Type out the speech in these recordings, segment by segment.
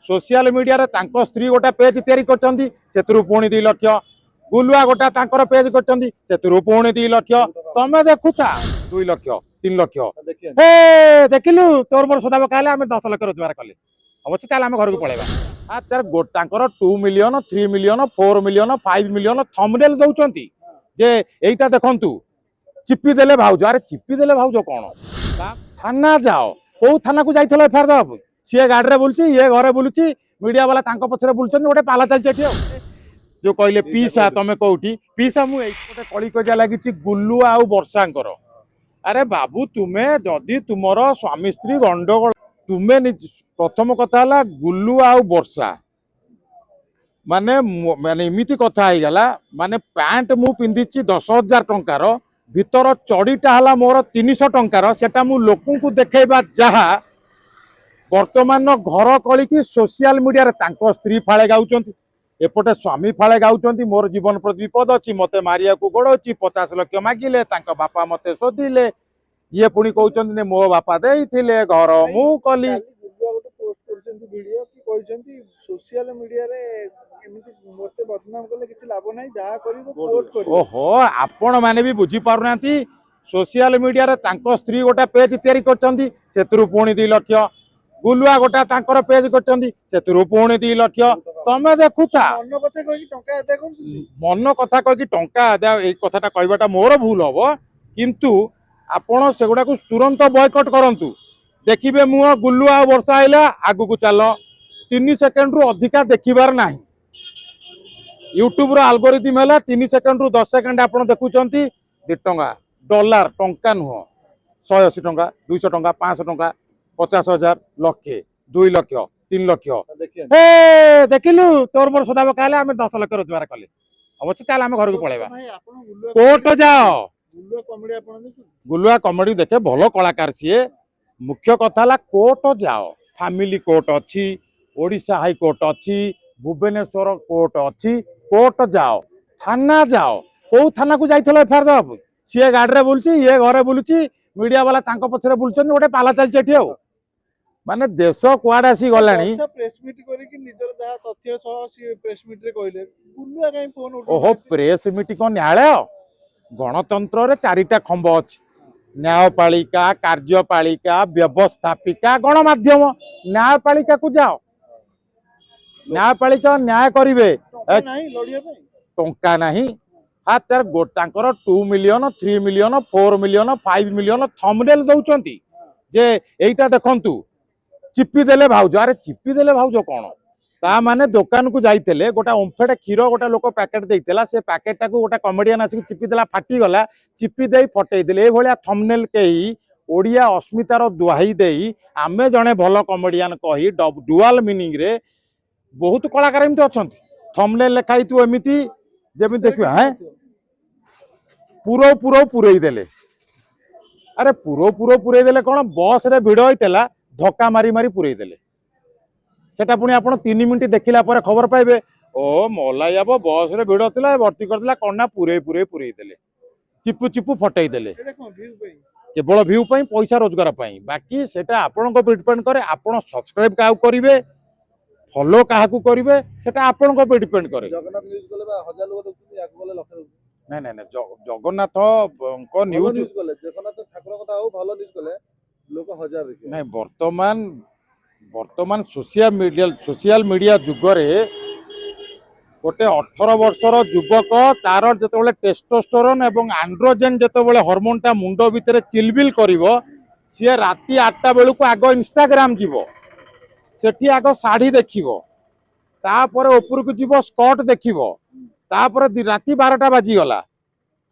social media रे तांको स्त्री गोटा पेज तैयारी करछंती सेतरु पुणी 2 लाख गुलुआ गोटा तांकर पेज करछंती सेतरु पुणी 2 लाख तमे देखुता 2 लाख 3 लाख हे देखिलु तोर मोर सदा कहले हम 10 लाख रोजगार कले अबछ चल हम घर को पळेबा आ तार तांकर 2 million 3 million 4 million 5 million thumbnail दउचंती जे एइटा देखंतु चिप्पी देले भाउज अरे चिप्पी देले भाउज कोन थाना जाओ को थाना को जाइथलो एफआर दब सी गाड़ी रे बुलची ये घरे बुलची मीडिया वाला तांको पछरे बुलचन गोटे पाला चलची जो कहले पीसा तमे कोठी पीसा मु गोटे कली कजा लागिची गुल्लू आउ वर्षांकर अरे बाबू तुमे जदि तुमर स्वामी स्त्री गंडगोल तुमे प्रथम कथा हला गुल्लू आउ वर्षा माने माने इमिति कथा ही गला माने पैंट मु पिंदिची 10,000 टंकार भितर चढ़ीटा हला मोर 300 टंकार सेटा मु लोकन को देखेबा जहा वर्तमान घर कली की सोशल मीडिया रे तांको स्त्री फाळे गाउचंती एपटे स्वामी फाळे गाउचंती मोर जीवन प्रति विपद अछि मते मारिया को गोड़ अछि 50 लाख मागिले तांको बापा मते सोदिले ये पुणी कहउचंती ने मो बापा देइथिले घर मु कली वीडियो की कहउचंती सोशल मीडिया रे एमिति मोते बदनाम करले किछि लाभ नाही जहा करिवो कोर्ट करिवो ओहो आपण माने भी बुझी पारुनांती सोशल मीडिया रे तांको स्त्री गोटा पेज तैयारी करचंती सेतरु पुणी 2 लाख गुलुआ गोटा तांकर पेज करचंती सेतरु पुणी 2 लाख तमे देखुता मन कथा कह कि टंका आदाय ए कथाटा कहबाटा मोर भूल हबो किंतु आपण सेगुडा को तुरंत बॉयकट करंतु देखिबे मु गुल्लुआ वर्षा आइला आगु को चलो 3 सेकंड रु अधिका देखिबार नाही यूट्यूब रो एल्गोरिथम हैला 3 सेकंड रु 10 सेकंड आपण देखुचंती 2 टंका डॉलर टंका नुह 180 टंका 200 टंका 500 टंका 50,000 लक्षे 2 लाख 3 लाख हे देखिलु तोर मोर सदा कहले हम 10 लाख रोजगार कले अबछ चल हम घर को पळेबा कोर्ट जाओ गुलुआ कॉमेडी देखे भलो कलाकार सीए मुख्य कथा ला कोर्ट जाओ फैमिली कोर्ट अच्छी ओडिशा हाई कोर्ट अच्छी भुवनेश्वर कोर्ट अच्छी कोर्ट जाओ थाना जाओ को थाना को जाइथलो एफआर दब सी गाड़ी रे बुलची ये घरे बुलची मीडिया वाला तांको पछरे बुलचन गोटे पाला चलची एठी हो माने देश कुआड आसी गलानी प्रेस मीट करी कि निजर जहा तथ्य सह सी प्रेस मीट रे कहले गुल्लुआ काई फोन उठो ओहो प्रेस मीट को न्यायालय गणतंत्र रे चारिटा खंब अछि न्यायपालिका कार्यपालिका व्यवस्थापिका गणमाध्यम न्यायपालिका को जाओ न्यायपालिका न्याय करिवे टंका नाही हा तार तांकर 2 million 3 million 4 million 5 million thumbnail दउचंती जे एइटा देखंतु चिप्पी देले भाउज अरे चिप्पी देले भाउज कोन ता माने दुकान को जाइतेले गोटा ओंफेड खीरो गोटा लोक पैकेट देइतेला से पैकेट को गोटा कॉमेडियन आसी चिप्पी देला फाटी गला चिप्पी देई फटई देले ए भलिया थंबनेल केही ओडिया अस्मितार दुहाई देई आमे जणे भलो कॉमेडियन कही डुअल मीनिंग रे बहुत कलाकार एमती अछंती थंबनेल लेखाई तू एमिति जेमि देखियो हैं पूरो पूरो पुरई देले अरे पूरो पूरो पुरई देले कोन बस रे भिड़ होइतेला धक्का मारी मारी पुरई देले सेटा पुणी आपण 3 मिनिट देखिला पर खबर पाइबे ओ मलायाब बस रे भिड़ थिला भर्ती करदिला कोना पुरई पुरई पुरई देले चिपु चिपु फटई देले केवल व्यू पई पैसा रोजगार पई बाकी सेटा आपण को डिपेंड करे आपण सब्सक्राइब काउ करिवे फॉलो काहाकू करिवे सेटा आपण को डिपेंड करे जगन्नाथ न्यूज कोले बा 1000 लोग देखुती याक बोले लक्ष नहीं नहीं जगन्नाथ को न्यूज कोले जगन्नाथ ठाकुर कथा हो भलो न्यूज कोले लोक 1000 देखि नहीं वर्तमान सोशल मीडिया जुग रे गोटे 18 वर्षर युवक तार जेतेबेले टेस्टोस्टेरोन एवं एंड्रोजेन जेतेबेले हार्मोनटा मुंडो भितर चिलबिल करिवो सी राति 8टा बेलू को आगो इंस्टाग्राम जीवो सेठी आगो साड़ी देखिवो तापर ऊपर को जीवो स्कर्ट देखिवो तापर राति 12टा बाजी गला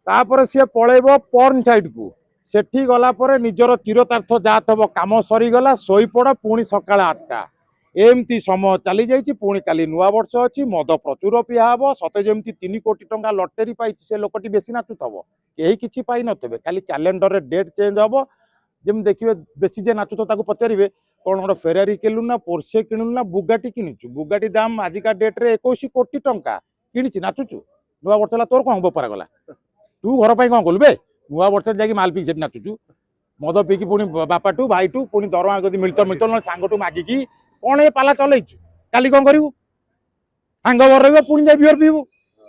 तापर सी पळेबो पर्न साइट को सेठी गला पर निजर चिरतार्थ जात हबो काम सरी गला सोई पड़ पुणी सकाळ 8टा एमती समय चली जाइए पुणी काली नुआ वर्ष अच्छी मद प्रचुर पिया हम सते जमी 3 कोटी टंका लटरी पाई से लोकटी बेसी नाचुथब कहीं किसी पाई नथे खाली कैलेंडर रे डेट चेंज हम जमी देखिए बेसी जे नाचुथ ताकू पचारे कौन गोटे फेरारी किणु ना पोर्से किणु ना बुगाटी किणुचु बुगाटी दाम आजिका डेट रे 21 कोटी टंका किणी नाचुचु नुआ वर्ष तोर कौन बेपार गला तू घर पर कौन कलु बे नुआ वर्ष जाकि माल पी नाचुचु मद पीकी पुणी बापा टू भाई टू पुणी दरमा जब मिलत मिलत ना सांग टू मागिकी कौन ये पाला चलैचु କାଲି କଣ କରିବୁ ହାଙ୍ଗୋଭର ରହିବ ପୁଣି ଯାଇ ବିୟର ପିଇବୁ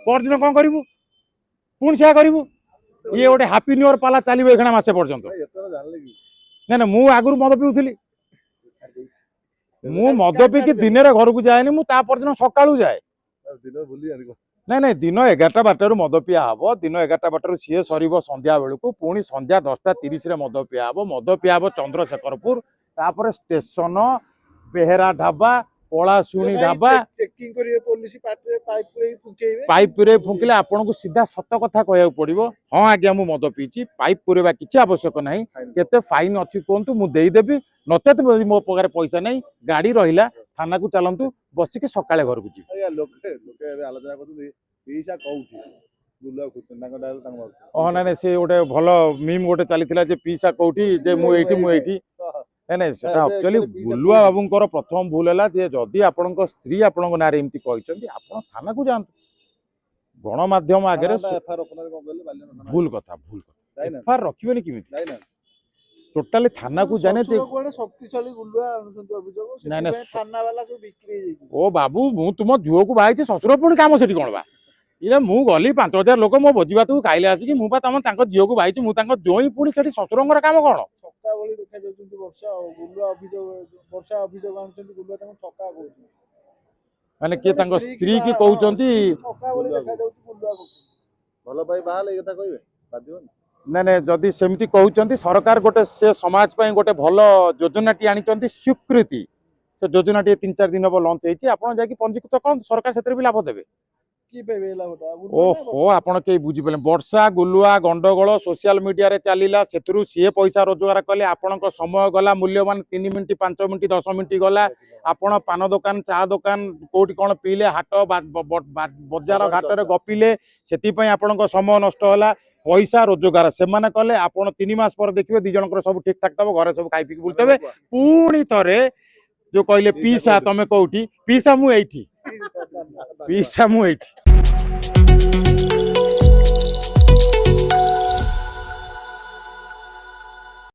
ପରଦିନ କଣ କରିବୁ ପୁଣି ସେୟା କରିବୁ ଇଏ ଗୋଟେ ହାପି ନ୍ୟୁ ଇୟର ପାଲା ଚାଲିବ ଏখানে ମାସେ ପର୍ଯ୍ୟନ୍ତ ନାଇଁ ନା ମୁଁ ଆଗରୁ ମଦ ପିଉଥିଲି ମୁଁ ମଦ ପିଇକି ଦିନରେ ଘରକୁ ଯାଏନି ମୁଁ ତା ପରଦିନ ସକାଳୁ ଯାଏ ନାଇଁ ନାଇଁ ଦିନ 11ଟା 12ଟାରୁ ମଦ ପିଆ ହବ ଦିନ 11ଟା 12ଟାରୁ ସିଏ ସରିବ ସନ୍ଧ୍ୟା ବେଳକୁ ପୁଣି ସନ୍ଧ୍ୟା 10ଟା 30ରେ ମଦ ପିଆ ହବ ଚନ୍ଦ୍ରଶେଖରପୁର ତାପରେ ଷ୍ଟେସନ ବେହେରା ଢାବା ପଳାଶୁଣି ଢାବା ଚେକିଂ କରିବେ ପୋଲିସ ପାଟିରେ ପାଇପ ପୁରେଇ ଫୁଙ୍କେଇବେ ପାଇପରେ ଫୁଙ୍କିଲେ ଆପଣଙ୍କୁ ସିଧା ସତ କଥା କହିବାକୁ ପଡିବ ହଁ ଆଜ୍ଞା ମୁଁ ମଦ ପିଇଛି ପାଇପ ପୁରେଇବା କିଛି ଆବଶ୍ୟକ ନାହିଁ କେତେ ଫାଇନ ଅଛି କୁହନ୍ତୁ ମୁଁ ଦେଇଦେବି ନଚେତ ମୋ ପାଖରେ ପଇସା ନାହିଁ ଗାଡି ରହିଲା ଥାନାକୁ ଚାଲନ୍ତୁ ବସିକି ସକାଳେ ଘରକୁ ଯିବି ଲୋକେ ଏବେ ଆଲୋଚନା କରୁଛନ୍ତି ପିଇସା କୋଉଠି ବୁଲୁଆ ଖୋଜୁଛନ୍ତି ତାଙ୍କ ଡାଇଲ ତାଙ୍କ ନାଇଁ ନାଇଁ ସେ ଗୋଟେ ଭଲ ମିମ୍ ଗୋଟେ ଚାଲିଥିଲା ଯେ ପିଇସା କୋଉଠି ଯେ ମୁଁ ଏଇଠି ନାଇଁ ନାଇଁ ସେଟା ଆକ୍ଚୁଆଲି ବୁଲୁଆ ବାବୁଙ୍କର ପ୍ରଥମ ଭୁଲ ହେଲା ଯେ ଯଦି ଆପଣଙ୍କ ସ୍ତ୍ରୀ ଆପଣଙ୍କ ନାଁରେ ଏମିତି କହିଛନ୍ତି ଆପଣ ଥାନାକୁ ଯାଆନ୍ତୁ ଗଣମାଧ୍ୟମ ଆଗରେ ଭୁଲ କଥା ଏଫଆଇଆର ରଖିବେନି କେମିତି ଟୋଟାଲି ଥାନାକୁ ଜାନେ କୁଆଡେ ଶକ୍ତିଶାଳୀ ଗୁଲୁଆ ଆଣୁଛନ୍ତି ଅଭିଯୋଗ ନାଇଁ ନାଇଁ ସେଥିପାଇଁ ଥାନା ବାଲା ସବୁ ବିକ୍ରି ହେଇଯାଇଛି ଓ ବାବୁ ମୁଁ ତୁମ ଝୁଅକୁ ବାହାଇଛି ଶ୍ୱଶୁର ପୁଣି କାମ ସେଠି କଣ ବା ଇରେ ମୁଁ ଗଲି 5000 ଲୋକ ମୋ ଭୋଜି ଭାତକୁ ଖାଇଲେ ଆସିକି ମୁଁ ବା ତାଙ୍କ ଝିଅକୁ ବାହାଇଛି ମୁଁ ତାଙ୍କ ଜୋଇଁ ପୁଣି ସେଠି ଶ୍ୱଶୁରଙ୍କର କାମ କଣ ଠକା ଭଳି ଦେଖାଯାଉଛନ୍ତି ବର୍ଷା ଆଉ ଗୁଲୁଆ ଅଭିଯୋଗ ଆଣୁଛନ୍ତି ଗୁଲୁଆ ତାଙ୍କୁ ଠକା କହୁଛନ୍ତି ମାନେ କିଏ ତାଙ୍କ ସ୍ତ୍ରୀ କି କହୁଛନ୍ତି ଠକା ଭଳି ଦେଖାଯାଉଛି ଗୁଲୁଆ କହୁଛନ୍ତି ଭଲ ପାଇ ବାହାଲେ ଏ କଥା କହିବେ ବାଧିବନି ନାଇଁ ନାଇଁ ଯଦି ସେମିତି କହୁଛନ୍ତି ସରକାର ଗୋଟେ ସେ ସମାଜ ପାଇଁ ଗୋଟେ ଭଲ ଯୋଜନାଟି ଆଣିଛନ୍ତି ସ୍ୱୀକୃତି ସେ ଯୋଜନାଟି 3-4 ଦିନ ହବ ଲଞ୍ଚ ହେଇଛି ଆପଣ ଯାଇକି ପଞ୍ଜୀକୃତ କରନ୍ତୁ ସରକାର ସେଥିରେ ବି ଲାଭ ଦେବେ କି ପାଇବେ ଲାଭଟା ଓହୋ ଆପଣ କେହି ବୁଝିପାରିଲେ ବର୍ଷା ଗୁଲୁଆ ଗଣ୍ଡଗୋଳ ସୋସିଆଲ ମିଡିଆରେ ଚାଲିଲା ସେଥିରୁ ସିଏ ପଇସା ରୋଜଗାର କଲେ ଆପଣଙ୍କ ସମୟ ଗଲା ମୂଲ୍ୟବାନ 3 ମିନିଟ୍ 5 ମିନିଟ୍ 10 ମିନିଟ୍ ଗଲା ଆପଣ ପାନ ଦୋକାନ ଚା ଦୋକାନ କୋଉଠି କଣ ପିଇଲେ ହାଟ ବଜାର ଘାଟରେ ଗପିଲେ ସେଥିପାଇଁ ଆପଣଙ୍କ ସମୟ ନଷ୍ଟ ହେଲା ପଇସା ରୋଜଗାର ସେମାନେ କଲେ ଆପଣ 3 ମାସ ପରେ ଦେଖିବେ 2 ଜଣଙ୍କର ସବୁ ଠିକ ଠାକ ଥବ ଘରେ ସବୁ ଖାଇ ପିଇକି ବୁଲୁଥିବେ ପୁଣି ଥରେ ଯୋଉ କହିଲେ ପିଇସା ତମେ କୋଉଠି ପିଇସା ମୁଁ ଏଇଠି